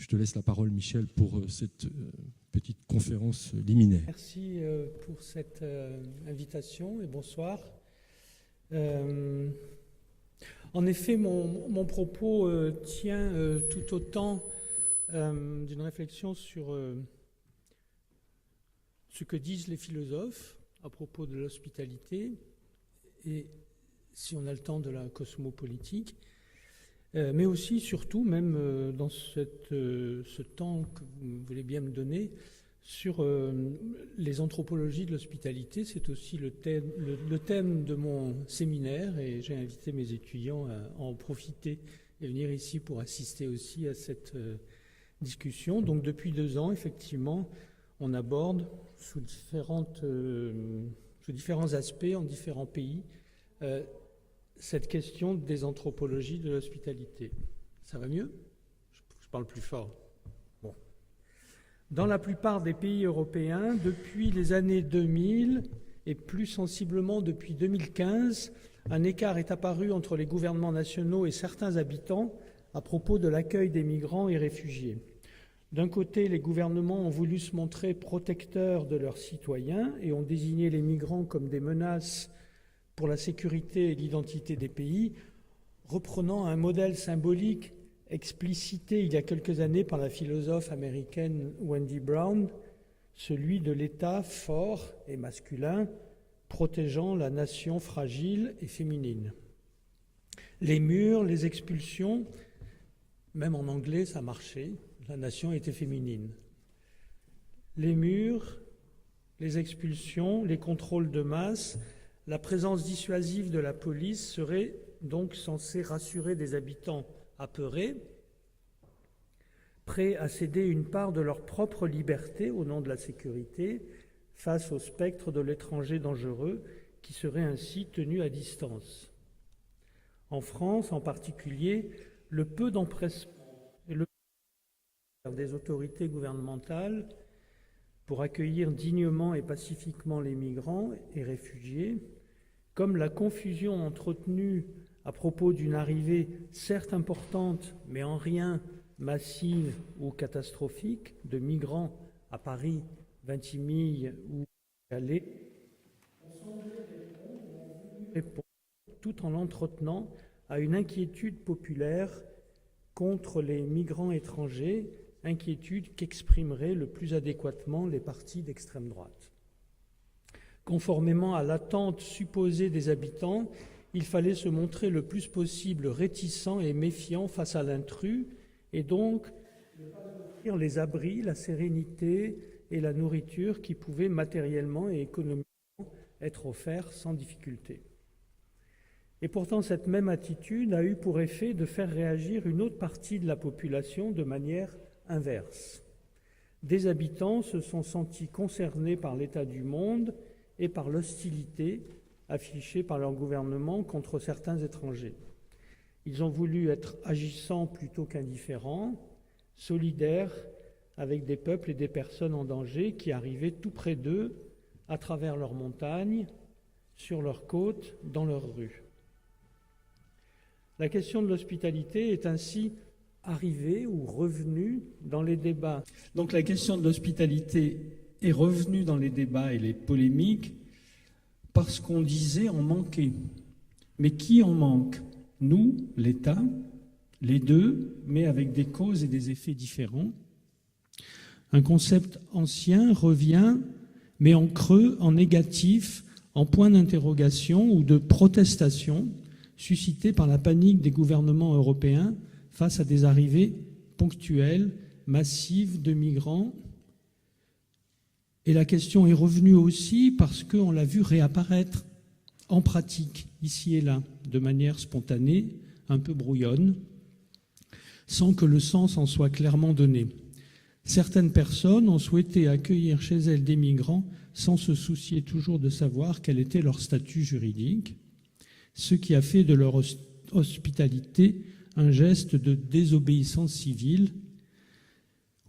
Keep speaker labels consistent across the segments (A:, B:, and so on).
A: Je te laisse la parole, Michel, pour cette petite conférence liminaire.
B: Merci pour cette invitation et bonsoir. En effet, mon propos tient tout autant d'une réflexion sur ce que disent les philosophes à propos de l'hospitalité et, si on a le temps, de la cosmopolitique, mais aussi, surtout, même dans ce temps que vous voulez bien me donner, sur les anthropologies de l'hospitalité. C'est aussi le thème de mon séminaire et j'ai invité mes étudiants à en profiter et venir ici pour assister aussi à cette discussion. Donc depuis 2 ans, effectivement, on aborde sous différents aspects, en différents pays, cette question des anthropologies de l'hospitalité. Ça va mieux ? Je parle plus fort. Bon. Dans la plupart des pays européens, depuis les années 2000 et plus sensiblement depuis 2015, un écart est apparu entre les gouvernements nationaux et certains habitants à propos de l'accueil des migrants et réfugiés. D'un côté, les gouvernements ont voulu se montrer protecteurs de leurs citoyens et ont désigné les migrants comme des menaces pour la sécurité et l'identité des pays, reprenant un modèle symbolique explicité il y a quelques années par la philosophe américaine Wendy Brown, celui de l'État fort et masculin, protégeant la nation fragile et féminine. Les murs, les expulsions, même en anglais ça marchait, la nation était féminine. Les murs, les expulsions, les contrôles de masse, la présence dissuasive de la police serait donc censée rassurer des habitants apeurés, prêts à céder une part de leur propre liberté au nom de la sécurité face au spectre de l'étranger dangereux qui serait ainsi tenu à distance. En France, en particulier, le peu d'empressement et le des autorités gouvernementales pour accueillir dignement et pacifiquement les migrants et réfugiés, comme la confusion entretenue à propos d'une arrivée certes importante, mais en rien massive ou catastrophique, de migrants à Paris, Vintimille ou Calais, répondre tout en l'entretenant à une inquiétude populaire contre les migrants étrangers, inquiétude qu'exprimeraient le plus adéquatement les partis d'extrême droite. Conformément à l'attente supposée des habitants, il fallait se montrer le plus possible réticent et méfiant face à l'intrus et donc offrir les abris, la sérénité et la nourriture qui pouvaient matériellement et économiquement être offerts sans difficulté. Et pourtant, cette même attitude a eu pour effet de faire réagir une autre partie de la population de manière inverse. Des habitants se sont sentis concernés par l'état du monde et par l'hostilité affichée par leur gouvernement contre certains étrangers. Ils ont voulu être agissants plutôt qu'indifférents, solidaires avec des peuples et des personnes en danger qui arrivaient tout près d'eux, à travers leurs montagnes, sur leurs côtes, dans leurs rues. La question de l'hospitalité est ainsi arrivée ou revenue dans les débats. Donc la question de l'hospitalité est revenue dans les débats et les polémiques parce qu'on disait en manquait. Mais qui en manque ? Nous, l'État, les deux, mais avec des causes et des effets différents. Un concept ancien revient, mais en creux, en négatif, en point d'interrogation ou de protestation, suscité par la panique des gouvernements européens face à des arrivées ponctuelles, massives de migrants. Et la question est revenue aussi parce qu'on l'a vu réapparaître en pratique, ici et là, de manière spontanée, un peu brouillonne, sans que le sens en soit clairement donné. Certaines personnes ont souhaité accueillir chez elles des migrants sans se soucier toujours de savoir quel était leur statut juridique, ce qui a fait de leur hospitalité un geste de désobéissance civile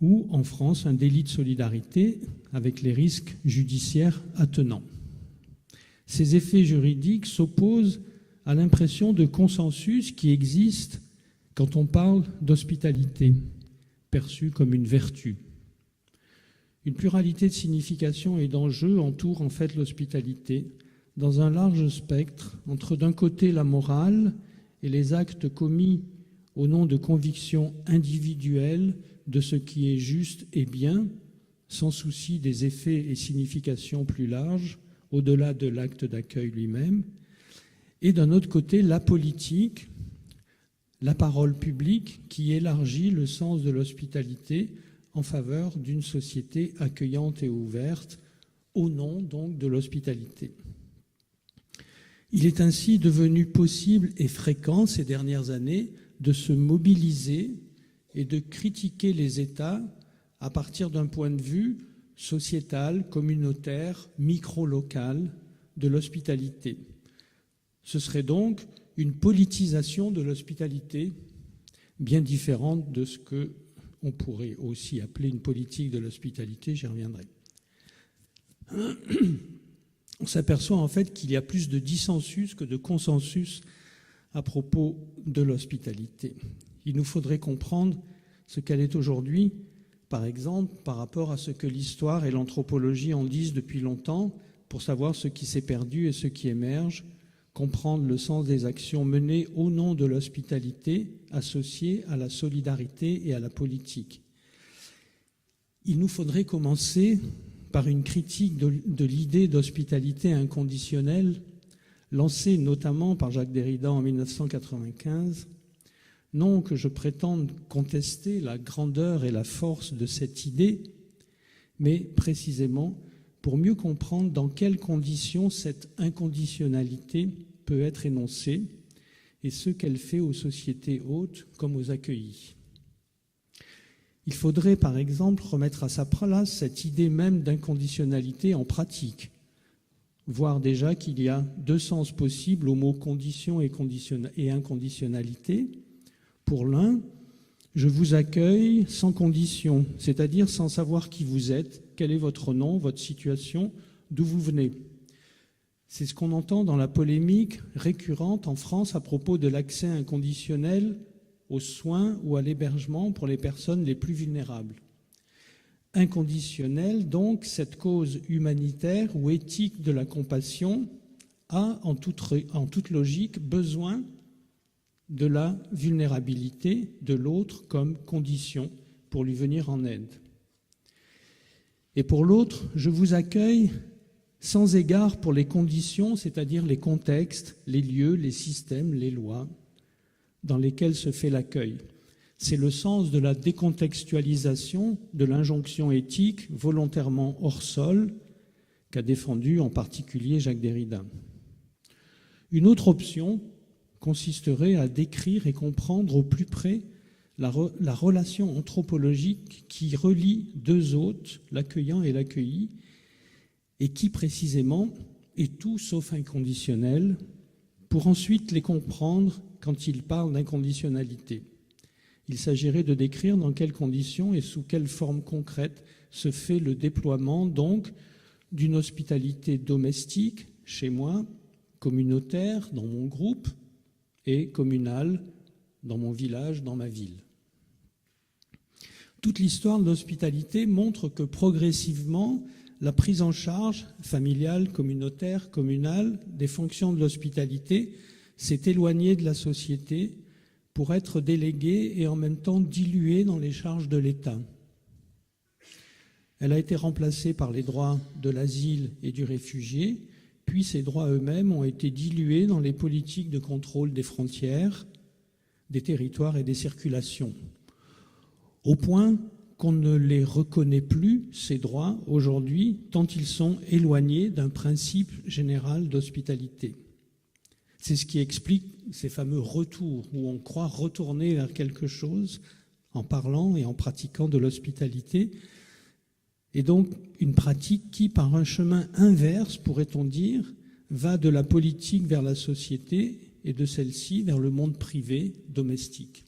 B: ou, en France, un délit de solidarité avec les risques judiciaires attenants. Ces effets juridiques s'opposent à l'impression de consensus qui existe quand on parle d'hospitalité. perçue comme une vertu. Une pluralité de significations et d'enjeux entoure en fait l'hospitalité dans un large spectre entre d'un côté la morale et les actes commis au nom de convictions individuelles de ce qui est juste et bien, sans souci des effets et significations plus larges, au-delà de l'acte d'accueil lui-même, et d'un autre côté la politique, la parole publique qui élargit le sens de l'hospitalité en faveur d'une société accueillante et ouverte, au nom donc de l'hospitalité. Il est ainsi devenu possible et fréquent ces dernières années de se mobiliser et de critiquer les États à partir d'un point de vue sociétal, communautaire, micro-local de l'hospitalité. Ce serait donc une politisation de l'hospitalité bien différente de ce qu'on pourrait aussi appeler une politique de l'hospitalité, j'y reviendrai. On s'aperçoit en fait qu'il y a plus de dissensus que de consensus à propos de l'hospitalité. Il nous faudrait comprendre ce qu'elle est aujourd'hui, par exemple, par rapport à ce que l'histoire et l'anthropologie en disent depuis longtemps, pour savoir ce qui s'est perdu et ce qui émerge, comprendre le sens des actions menées au nom de l'hospitalité, associées à la solidarité et à la politique. Il nous faudrait commencer par une critique de l'idée d'hospitalité inconditionnelle, lancée notamment par Jacques Derrida en 1995. Non que je prétende contester la grandeur et la force de cette idée, mais précisément pour mieux comprendre dans quelles conditions cette inconditionnalité peut être énoncée et ce qu'elle fait aux sociétés hôtes comme aux accueillis. Il faudrait par exemple remettre à sa place cette idée même d'inconditionnalité en pratique, voir déjà qu'il y a deux sens possibles aux mots condition et inconditionnalité. Pour l'un, je vous accueille sans condition, c'est-à-dire sans savoir qui vous êtes, quel est votre nom, votre situation, d'où vous venez. C'est ce qu'on entend dans la polémique récurrente en France à propos de l'accès inconditionnel aux soins ou à l'hébergement pour les personnes les plus vulnérables. Inconditionnel, donc, cette cause humanitaire ou éthique de la compassion a, en toute logique, besoin de la vulnérabilité de l'autre comme condition pour lui venir en aide. Et pour l'autre, je vous accueille sans égard pour les conditions, c'est-à-dire les contextes, les lieux, les systèmes, les lois dans lesquels se fait l'accueil. C'est le sens de la décontextualisation de l'injonction éthique volontairement hors sol qu'a défendu en particulier Jacques Derrida. Une autre option consisterait à décrire et comprendre au plus près la relation anthropologique qui relie deux hôtes, l'accueillant et l'accueilli, et qui précisément est tout sauf inconditionnel, pour ensuite les comprendre quand ils parlent d'inconditionnalité. Il s'agirait de décrire dans quelles conditions et sous quelle forme concrète se fait le déploiement donc d'une hospitalité domestique, chez moi, communautaire, dans mon groupe, et communale, dans mon village, dans ma ville. Toute l'histoire de l'hospitalité montre que progressivement, la prise en charge familiale, communautaire, communale des fonctions de l'hospitalité s'est éloignée de la société pour être déléguée et en même temps diluée dans les charges de l'État. Elle a été remplacée par les droits de l'asile et du réfugié, puis ces droits eux-mêmes ont été dilués dans les politiques de contrôle des frontières, des territoires et des circulations, au point qu'on ne les reconnaît plus, ces droits, aujourd'hui, tant ils sont éloignés d'un principe général d'hospitalité. C'est ce qui explique ces fameux retours, où on croit retourner vers quelque chose en parlant et en pratiquant de l'hospitalité, et donc une pratique qui, par un chemin inverse, pourrait-on dire, va de la politique vers la société et de celle-ci vers le monde privé, domestique.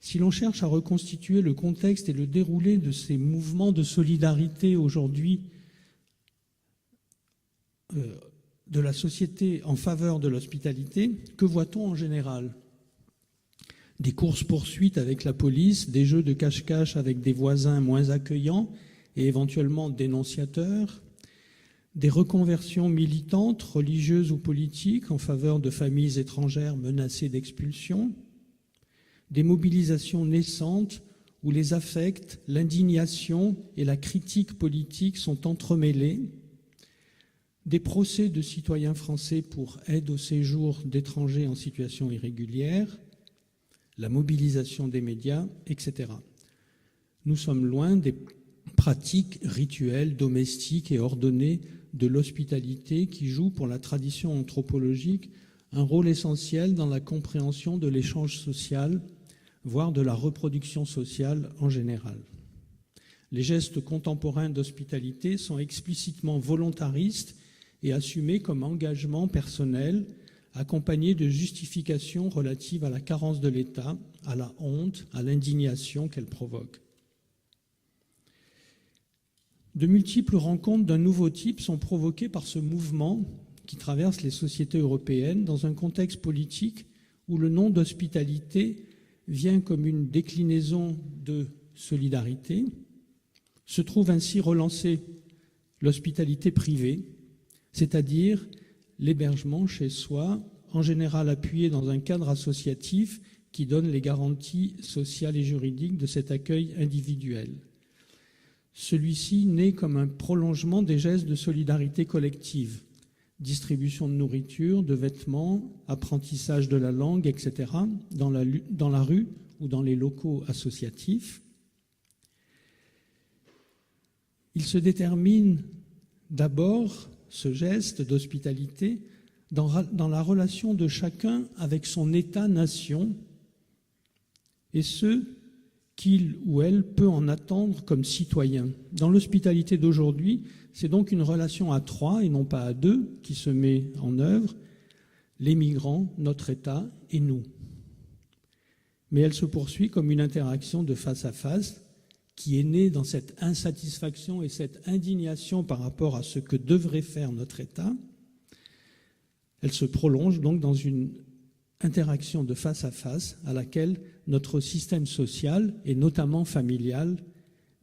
B: Si l'on cherche à reconstituer le contexte et le déroulé de ces mouvements de solidarité aujourd'hui de la société en faveur de l'hospitalité, que voit-on en général ?
C: des courses-poursuites avec la police, des jeux de cache-cache avec des voisins moins accueillants et éventuellement dénonciateurs, des reconversions militantes, religieuses ou politiques en faveur de familles étrangères menacées d'expulsion, des mobilisations naissantes où les affects, l'indignation et la critique politique sont entremêlés, des procès de citoyens français pour aide au séjour d'étrangers en situation irrégulière, la mobilisation des médias, etc. Nous sommes loin des pratiques rituelles, domestiques et ordonnées de l'hospitalité qui jouent pour la tradition anthropologique un rôle essentiel dans la compréhension de l'échange social, voire de la reproduction sociale en général. Les gestes contemporains d'hospitalité sont explicitement volontaristes et assumés comme engagement personnel, accompagnés de justifications relatives à la carence de l'État, à la honte, à l'indignation qu'elle provoque. De multiples rencontres d'un nouveau type sont provoquées par ce mouvement qui traverse les sociétés européennes dans un contexte politique où le nom d'hospitalité vient comme une déclinaison de solidarité. Se trouve ainsi relancée l'hospitalité privée, c'est-à-dire l'hébergement chez soi, en général appuyé dans un cadre associatif qui donne les garanties sociales et juridiques de cet accueil individuel. Celui-ci naît comme un prolongement des gestes de solidarité collective, distribution de nourriture, de vêtements, apprentissage de la langue, etc., dans la rue ou dans les locaux associatifs. Il se détermine d'abord, ce geste d'hospitalité, dans la relation de chacun avec son État-nation et ce qu'il ou elle peut en attendre comme citoyen. Dans l'hospitalité d'aujourd'hui, c'est donc une relation à trois et non pas à deux qui se met en œuvre, les migrants, notre État et nous. Mais elle se poursuit comme une interaction de face à face qui est née dans cette insatisfaction et cette indignation par rapport à ce que devrait faire notre État. Elle se prolonge donc dans une interaction de face à face à laquelle notre système social, et notamment familial,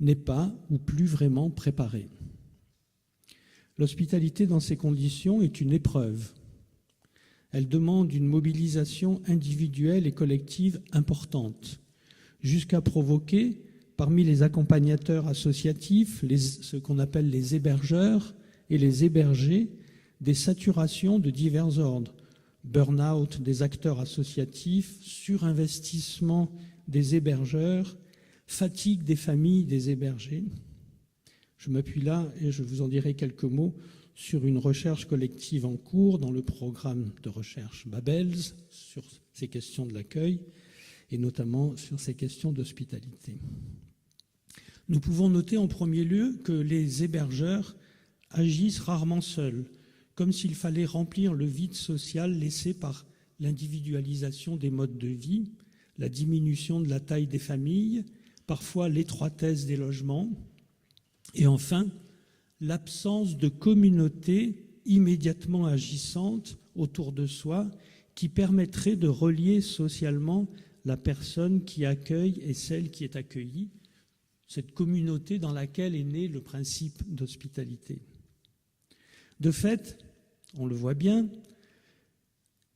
C: n'est pas ou plus vraiment préparé. L'hospitalité dans ces conditions est une épreuve. Elle demande une mobilisation individuelle et collective importante, jusqu'à provoquer, parmi les accompagnateurs associatifs, ce qu'on appelle les hébergeurs et les hébergés, des saturations de divers ordres. Burn-out des acteurs associatifs, surinvestissement des hébergeurs, fatigue des familles des hébergés. Je m'appuie là, et je vous en dirai quelques mots, sur une recherche collective en cours dans le programme de recherche Babels, sur ces questions de l'accueil, et notamment sur ces questions d'hospitalité. Nous pouvons noter en premier lieu que les hébergeurs agissent rarement seuls, comme s'il fallait remplir le vide social laissé par l'individualisation des modes de vie, la diminution de la taille des familles, parfois l'étroitesse des logements, et enfin, l'absence de communauté immédiatement agissante autour de soi qui permettrait de relier socialement la personne qui accueille et celle qui est accueillie, cette communauté dans laquelle est né le principe d'hospitalité. De fait, on le voit bien,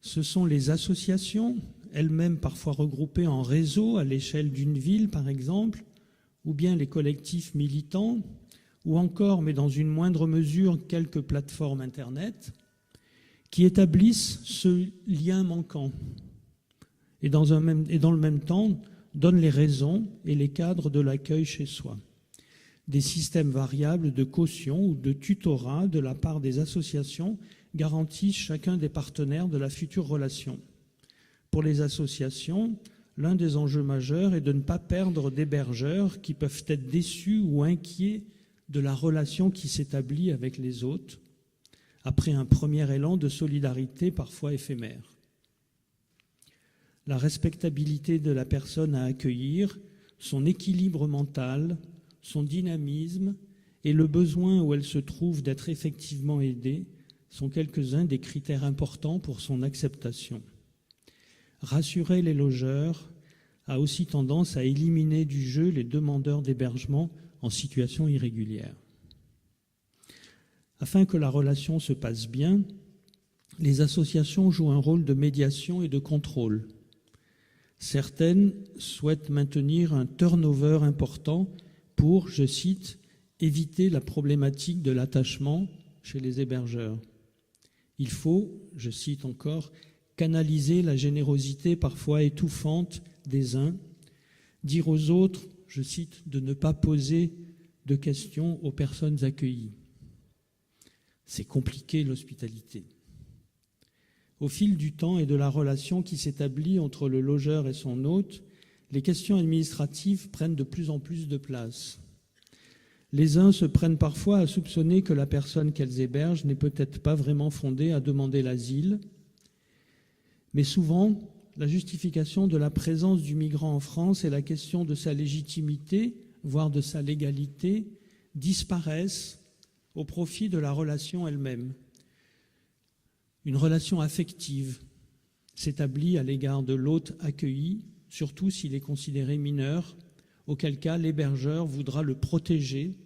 C: ce sont les associations, elles-mêmes parfois regroupées en réseau à l'échelle d'une ville par exemple, ou bien les collectifs militants, ou encore, mais dans une moindre mesure, quelques plateformes Internet, qui établissent ce lien manquant et dans le même temps donnent les raisons et les cadres de l'accueil chez soi. Des systèmes variables de caution ou de tutorat de la part des associations garantissent chacun des partenaires de la future relation. Pour les associations, l'un des enjeux majeurs est de ne pas perdre d'hébergeurs qui peuvent être déçus ou inquiets de la relation qui s'établit avec les autres, après un premier élan de solidarité parfois éphémère. La respectabilité de la personne à accueillir, son équilibre mental, son dynamisme et le besoin où elle se trouve d'être effectivement aidée sont quelques-uns des critères importants pour son acceptation. Rassurer les logeurs, a aussi tendance à éliminer du jeu les demandeurs d'hébergement en situation irrégulière. Afin que la relation se passe bien, les associations jouent un rôle de médiation et de contrôle. Certaines souhaitent maintenir un turnover important pour, je cite, « éviter la problématique de l'attachement chez les hébergeurs ». Il faut, je cite encore, « canaliser la générosité parfois étouffante des uns, dire aux autres, je cite, de ne pas poser de questions aux personnes accueillies ». C'est compliqué l'hospitalité. Au fil du temps et de la relation qui s'établit entre le logeur et son hôte, les questions administratives prennent de plus en plus de place. Les uns se prennent parfois à soupçonner que la personne qu'elles hébergent n'est peut-être pas vraiment fondée à demander l'asile, mais souvent, la justification de la présence du migrant en France et la question de sa légitimité, voire de sa légalité, disparaissent au profit de la relation elle-même. Une relation affective s'établit à l'égard de l'hôte accueilli, surtout s'il est considéré mineur, auquel cas l'hébergeur voudra le protéger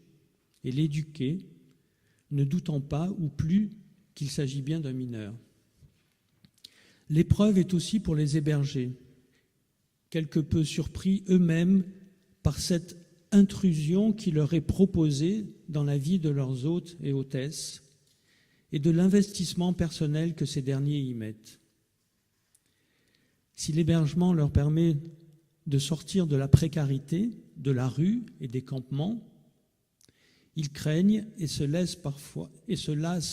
C: et l'éduquer, ne doutant pas ou plus qu'il s'agit bien d'un mineur. L'épreuve est aussi pour les hébergés, quelque peu surpris eux-mêmes par cette intrusion qui leur est proposée dans la vie de leurs hôtes et hôtesses et de l'investissement personnel que ces derniers y mettent. Si l'hébergement leur permet de sortir de la précarité, de la rue et des campements, ils craignent et se lassent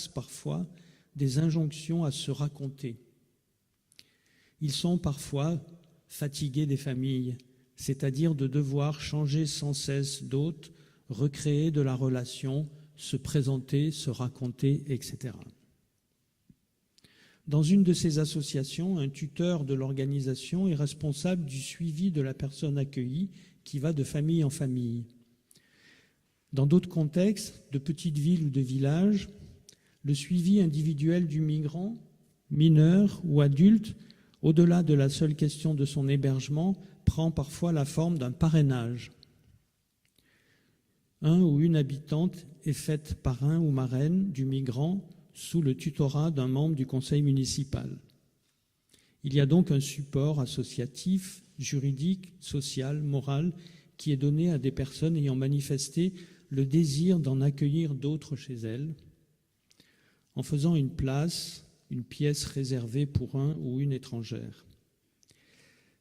C: parfois des injonctions à se raconter. Ils sont parfois fatigués des familles, c'est-à-dire de devoir changer sans cesse d'hôte, recréer de la relation, se présenter, se raconter, etc. Dans une de ces associations, un tuteur de l'organisation est responsable du suivi de la personne accueillie qui va de famille en famille. Dans d'autres contextes, de petites villes ou de villages, le suivi individuel du migrant, mineur ou adulte, au-delà de la seule question de son hébergement, prend parfois la forme d'un parrainage. Un ou une habitante est faite parrain ou marraine du migrant sous le tutorat d'un membre du conseil municipal. Il y a donc un support associatif, juridique, social, moral, qui est donné à des personnes ayant manifesté le désir d'en accueillir d'autres chez elles, en faisant une pièce réservée pour un ou une étrangère.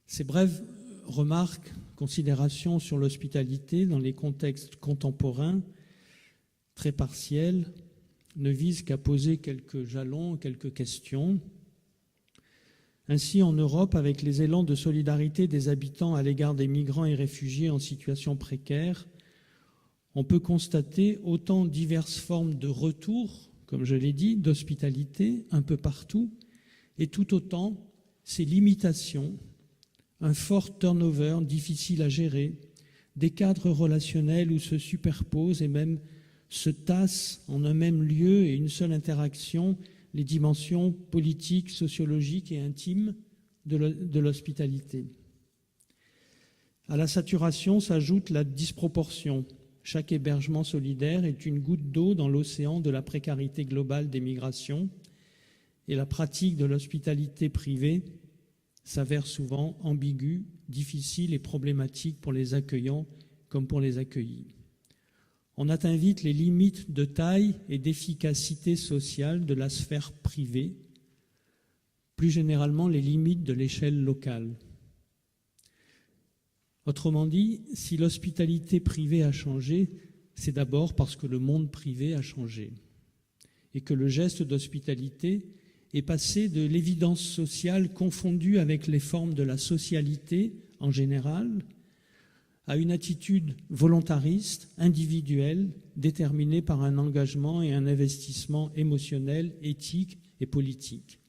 C: Ces brèves remarques, considérations sur l'hospitalité dans les contextes contemporains, très partiels, ne visent qu'à poser quelques jalons, quelques questions. Ainsi, en Europe, avec les élans de solidarité des habitants à l'égard des migrants et réfugiés en situation précaire, on peut constater autant diverses formes de retour, comme je l'ai dit, d'hospitalité un peu partout, et tout autant ces limitations, un fort turnover difficile à gérer, des cadres relationnels où se superposent et même se tassent en un même lieu et une seule interaction les dimensions politiques, sociologiques et intimes de l'hospitalité. À la saturation s'ajoute la disproportion. Chaque hébergement solidaire est une goutte d'eau dans l'océan de la précarité globale des migrations et la pratique de l'hospitalité privée s'avère souvent ambiguë, difficile et problématique pour les accueillants comme pour les accueillis. On atteint vite les limites de taille et d'efficacité sociale de la sphère privée, plus généralement les limites de l'échelle locale. Autrement dit, si l'hospitalité privée a changé, c'est d'abord parce que le monde privé a changé et que le geste d'hospitalité est passé de l'évidence sociale confondue avec les formes de la socialité en général à une attitude volontariste, individuelle, déterminée par un engagement et un investissement émotionnel, éthique et politique.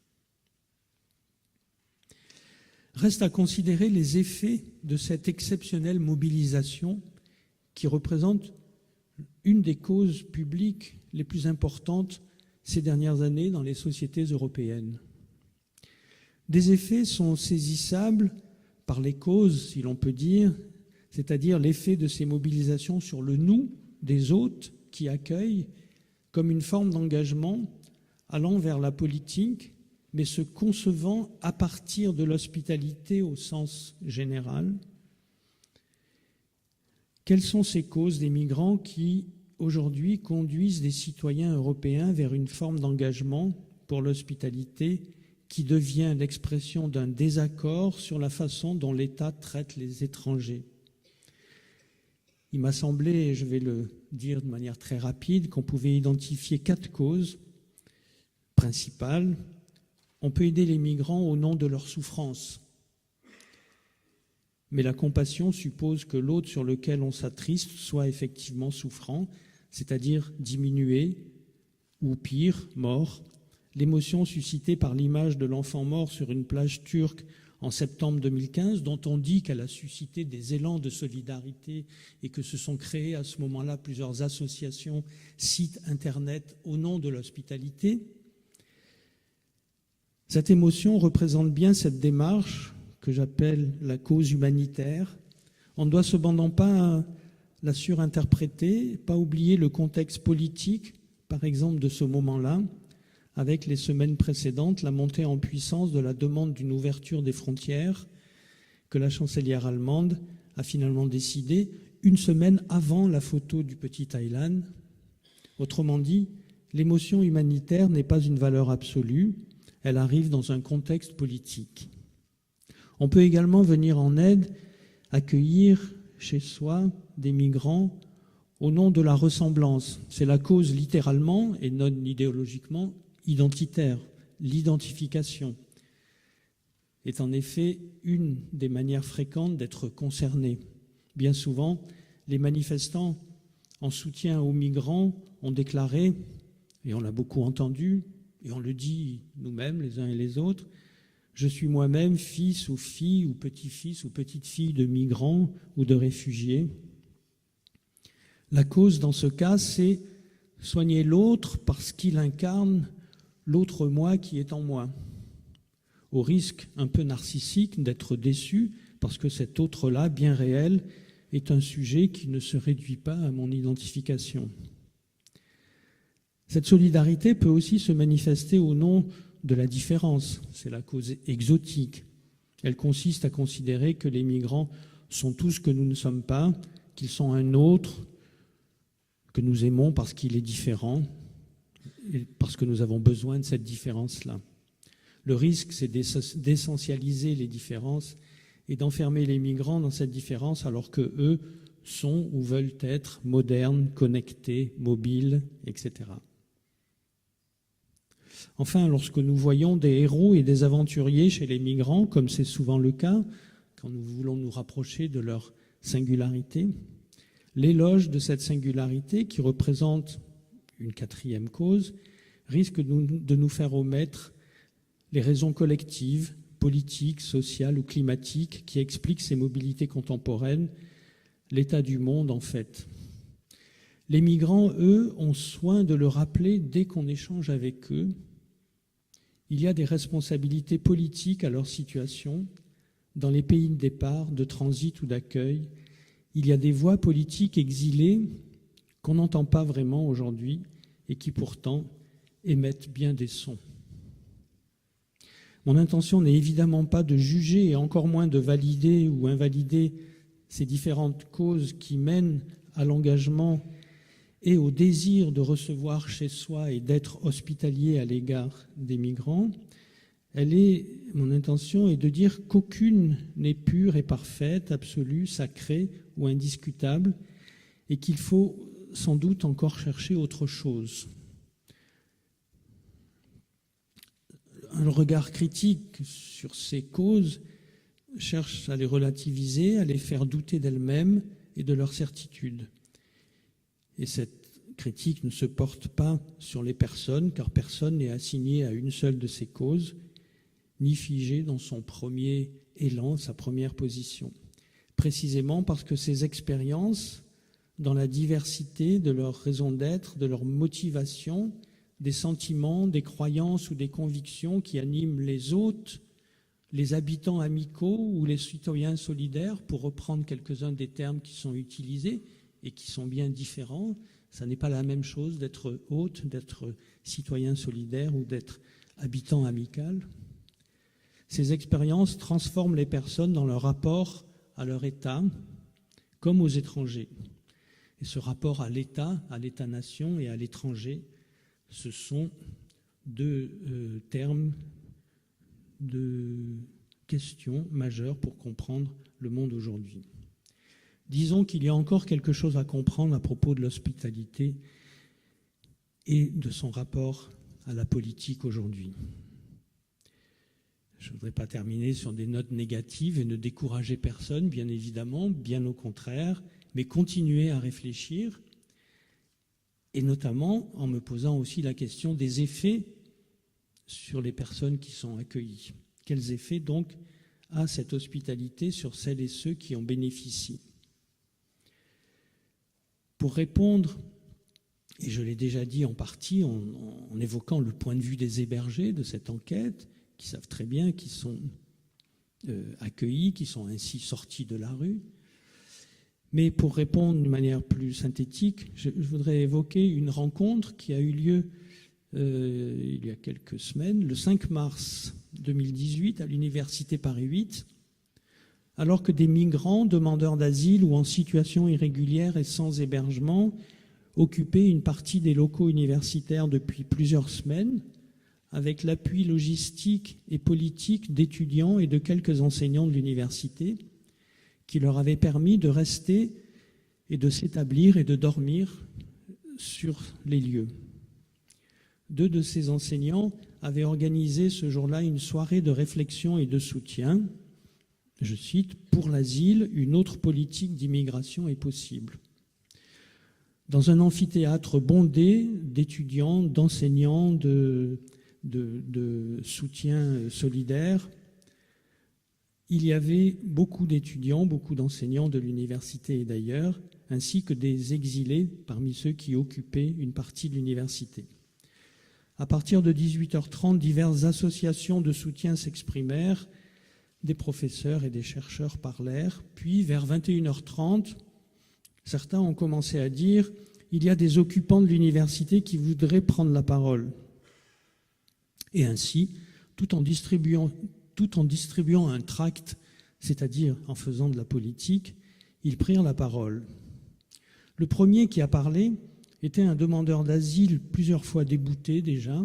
C: Reste à considérer les effets de cette exceptionnelle mobilisation qui représente une des causes publiques les plus importantes ces dernières années dans les sociétés européennes. Des effets sont saisissables par les causes, si l'on peut dire, c'est-à-dire l'effet de ces mobilisations sur le nous des hôtes qui accueillent, comme une forme d'engagement allant vers la politique, mais se concevant à partir de l'hospitalité au sens général. Quelles sont ces causes des migrants qui, aujourd'hui, conduisent des citoyens européens vers une forme d'engagement pour l'hospitalité qui devient l'expression d'un désaccord sur la façon dont l'État traite les étrangers? Il m'a semblé, et je vais le dire de manière très rapide, qu'on pouvait identifier 4 causes principales. On peut aider les migrants au nom de leur souffrance. Mais la compassion suppose que l'autre sur lequel on s'attriste soit effectivement souffrant, c'est-à-dire diminué, ou pire, mort. L'émotion suscitée par l'image de l'enfant mort sur une plage turque en septembre 2015, dont on dit qu'elle a suscité des élans de solidarité et que se sont créées à ce moment-là plusieurs associations, sites internet au nom de l'hospitalité. Cette émotion représente bien cette démarche que j'appelle la cause humanitaire. On ne doit cependant pas la surinterpréter, pas oublier le contexte politique, par exemple, de ce moment-là, avec les semaines précédentes, la montée en puissance de la demande d'une ouverture des frontières que la chancelière allemande a finalement décidé une semaine avant la photo du petit Thaïlande. Autrement dit, l'émotion humanitaire n'est pas une valeur absolue, elle arrive dans un contexte politique. On peut également venir en aide, accueillir chez soi des migrants au nom de la ressemblance. C'est la cause littéralement et non idéologiquement identitaire. L'identification est en effet une des manières fréquentes d'être concerné. Bien souvent, les manifestants en soutien aux migrants ont déclaré, et on l'a beaucoup entendu, et on le dit nous-mêmes les uns et les autres, je suis moi-même fils ou fille ou petit-fils ou petite-fille de migrants ou de réfugiés. La cause dans ce cas, c'est soigner l'autre parce qu'il incarne l'autre moi qui est en moi, au risque un peu narcissique d'être déçu parce que cet autre-là, bien réel, est un sujet qui ne se réduit pas à mon identification. Cette solidarité peut aussi se manifester au nom de la différence. C'est la cause exotique. Elle consiste à considérer que les migrants sont tout ce que nous ne sommes pas, qu'ils sont un autre, que nous aimons parce qu'il est différent, et parce que nous avons besoin de cette différence-là. Le risque, c'est d'essentialiser les différences et d'enfermer les migrants dans cette différence alors qu'eux sont ou veulent être modernes, connectés, mobiles, etc. Enfin, lorsque nous voyons des héros et des aventuriers chez les migrants, comme c'est souvent le cas, quand nous voulons nous rapprocher de leur singularité, l'éloge de cette singularité, qui représente une 4e cause, risque de nous faire omettre les raisons collectives, politiques, sociales ou climatiques qui expliquent ces mobilités contemporaines, l'état du monde en fait. Les migrants, eux, ont soin de le rappeler dès qu'on échange avec eux. Il y a des responsabilités politiques à leur situation, dans les pays de départ, de transit ou d'accueil. Il y a des voix politiques exilées qu'on n'entend pas vraiment aujourd'hui et qui pourtant émettent bien des sons. Mon intention n'est évidemment pas de juger et encore moins de valider ou invalider ces différentes causes qui mènent à l'engagement et au désir de recevoir chez soi et d'être hospitalier à l'égard des migrants. Mon intention est de dire qu'aucune n'est pure et parfaite, absolue, sacrée ou indiscutable, et qu'il faut sans doute encore chercher autre chose. Un regard critique sur ces causes cherche à les relativiser, à les faire douter d'elles-mêmes et de leur certitude. Et cette critique ne se porte pas sur les personnes, car personne n'est assigné à une seule de ces causes, ni figé dans son premier élan, sa première position. Précisément parce que ces expériences, dans la diversité de leur raison d'être, de leur motivation, des sentiments, des croyances ou des convictions qui animent les hôtes les habitants amicaux ou les citoyens solidaires, pour reprendre quelques-uns des termes qui sont utilisés et qui sont bien différents. Ça n'est pas la même chose d'être hôte, d'être citoyen solidaire ou d'être habitant amical. Ces expériences transforment les personnes dans leur rapport à leur État, comme aux étrangers. Et ce rapport à l'État-nation et à l'étranger, ce sont deux termes de questions majeures pour comprendre le monde aujourd'hui. Disons qu'il y a encore quelque chose à comprendre à propos de l'hospitalité et de son rapport à la politique aujourd'hui. Je ne voudrais pas terminer sur des notes négatives et ne décourager personne, bien évidemment, bien au contraire, mais continuer à réfléchir, et notamment en me posant aussi la question des effets sur les personnes qui sont accueillies. Quels effets donc a cette hospitalité sur celles et ceux qui en bénéficient? Pour répondre, et je l'ai déjà dit en partie en évoquant le point de vue des hébergés de cette enquête, qui savent très bien qu'ils sont accueillis, qui sont ainsi sortis de la rue. Mais pour répondre d'une manière plus synthétique, je voudrais évoquer une rencontre qui a eu lieu il y a quelques semaines, le 5 mars 2018, à l'Université Paris 8, alors que des migrants, demandeurs d'asile ou en situation irrégulière et sans hébergement occupaient une partie des locaux universitaires depuis plusieurs semaines, avec l'appui logistique et politique d'étudiants et de quelques enseignants de l'université, qui leur avait permis de rester et de s'établir et de dormir sur les lieux. 2 de ces enseignants avaient organisé ce jour-là une soirée de réflexion et de soutien. Je cite, « Pour l'asile, une autre politique d'immigration est possible ». Dans un amphithéâtre bondé d'étudiants, d'enseignants, de soutien solidaire, il y avait beaucoup d'étudiants, beaucoup d'enseignants de l'université et d'ailleurs, ainsi que des exilés parmi ceux qui occupaient une partie de l'université. À partir de 18h30, diverses associations de soutien s'exprimèrent, des professeurs et des chercheurs parlèrent, puis vers 21h30, certains ont commencé à dire « il y a des occupants de l'université qui voudraient prendre la parole ». Et ainsi, tout en distribuant un tract, c'est-à-dire en faisant de la politique, ils prirent la parole. Le premier qui a parlé était un demandeur d'asile plusieurs fois débouté déjà,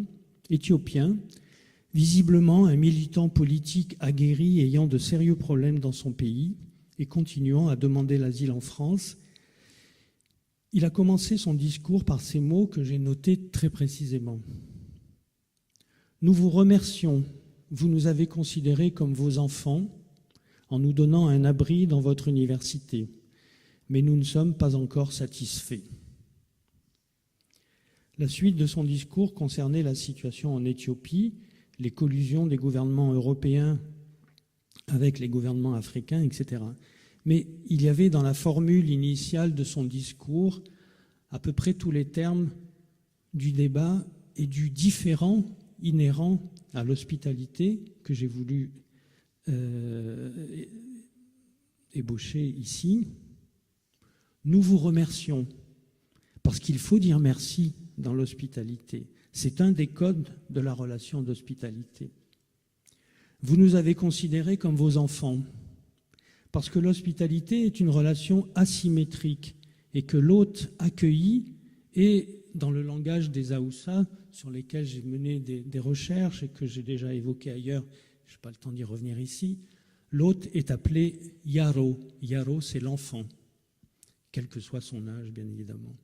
C: éthiopien, visiblement un militant politique aguerri ayant de sérieux problèmes dans son pays et continuant à demander l'asile en France. Il a commencé son discours par ces mots que j'ai notés très précisément. « Nous vous remercions, vous nous avez considérés comme vos enfants en nous donnant un abri dans votre université, mais nous ne sommes pas encore satisfaits. » La suite de son discours concernait la situation en Éthiopie, les collusions des gouvernements européens avec les gouvernements africains, etc. Mais il y avait dans la formule initiale de son discours à peu près tous les termes du débat et du différent inhérent à l'hospitalité que j'ai voulu ébaucher ici. Nous vous remercions, parce qu'il faut dire merci dans l'hospitalité. C'est un des codes de la relation d'hospitalité. Vous nous avez considérés comme vos enfants, parce que l'hospitalité est une relation asymétrique et que l'hôte accueilli est, dans le langage des Haoussa, sur lesquels j'ai mené des recherches et que j'ai déjà évoquées ailleurs, je n'ai pas le temps d'y revenir ici, l'hôte est appelé Yaro. Yaro, c'est l'enfant, quel que soit son âge, bien évidemment.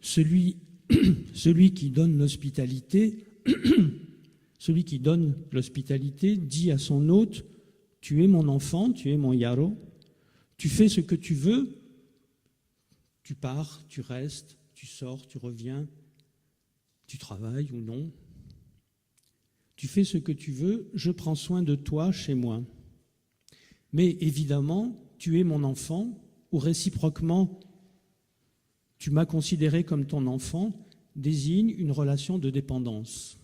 C: Celui qui donne l'hospitalité, dit à son hôte, « Tu es mon enfant, tu es mon Yaro, tu fais ce que tu veux, tu pars, tu restes, tu sors, tu reviens, tu travailles ou non. Tu fais ce que tu veux, je prends soin de toi chez moi. Mais évidemment, tu es mon enfant, ou réciproquement, tu m'as considéré comme ton enfant, désigne une relation de dépendance. »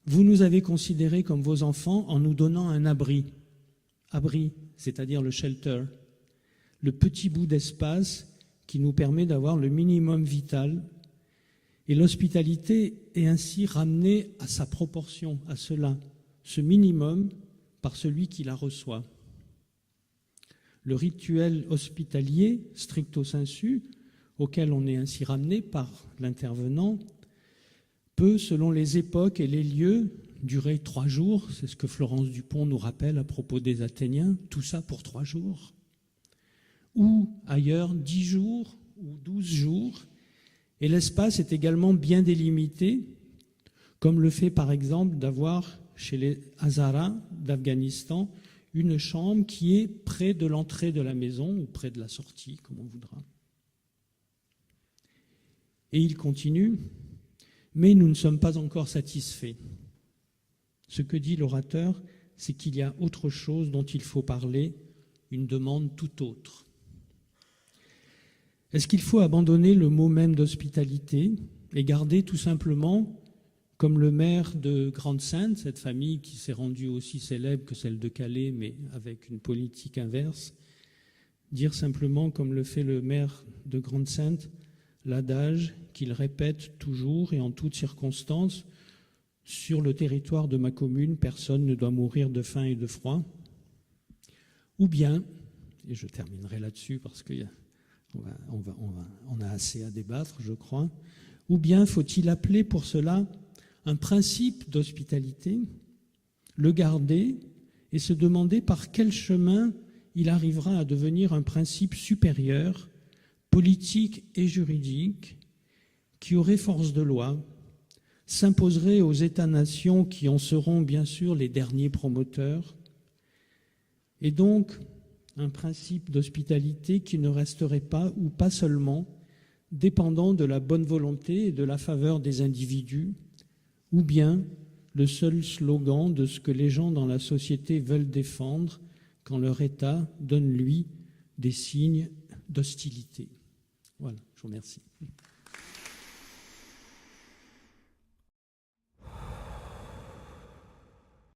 C: Vous nous avez considérés comme vos enfants en nous donnant un abri. Abri, c'est-à-dire le shelter, le petit bout d'espace qui nous permet d'avoir le minimum vital. Et l'hospitalité est ainsi ramenée à sa proportion, à cela, ce minimum par celui qui la reçoit. Le rituel hospitalier, stricto sensu, auquel on est ainsi ramené par l'intervenant, peut, selon les époques et les lieux, durer 3 jours. C'est ce que Florence Dupont nous rappelle à propos des Athéniens, tout ça pour 3 jours. Ou ailleurs, 10 jours ou 12 jours. Et l'espace est également bien délimité, comme le fait par exemple d'avoir chez les Hazaras d'Afghanistan une chambre qui est près de l'entrée de la maison ou près de la sortie, comme on voudra. Et il continue, mais nous ne sommes pas encore satisfaits. Ce que dit l'orateur, c'est qu'il y a autre chose dont il faut parler, une demande tout autre. Est-ce qu'il faut abandonner le mot même d'hospitalité et garder tout simplement, comme le maire de Grande-Synthe, cette famille qui s'est rendue aussi célèbre que celle de Calais, mais avec une politique inverse, dire simplement, comme le fait le maire de Grande-Synthe, l'adage qu'il répète toujours et en toutes circonstances, sur le territoire de ma commune, personne ne doit mourir de faim et de froid. Ou bien, et je terminerai là-dessus parce qu'on a assez à débattre, je crois, ou bien faut-il appeler pour cela un principe d'hospitalité, le garder et se demander par quel chemin il arrivera à devenir un principe supérieur, politique et juridique, qui aurait force de loi, s'imposerait aux États-nations qui en seront bien sûr les derniers promoteurs, et donc un principe d'hospitalité qui ne resterait pas, ou pas seulement, dépendant de la bonne volonté et de la faveur des individus, ou bien le seul slogan de ce que les gens dans la société veulent défendre quand leur État donne, lui, des signes d'hostilité. Voilà, je vous remercie.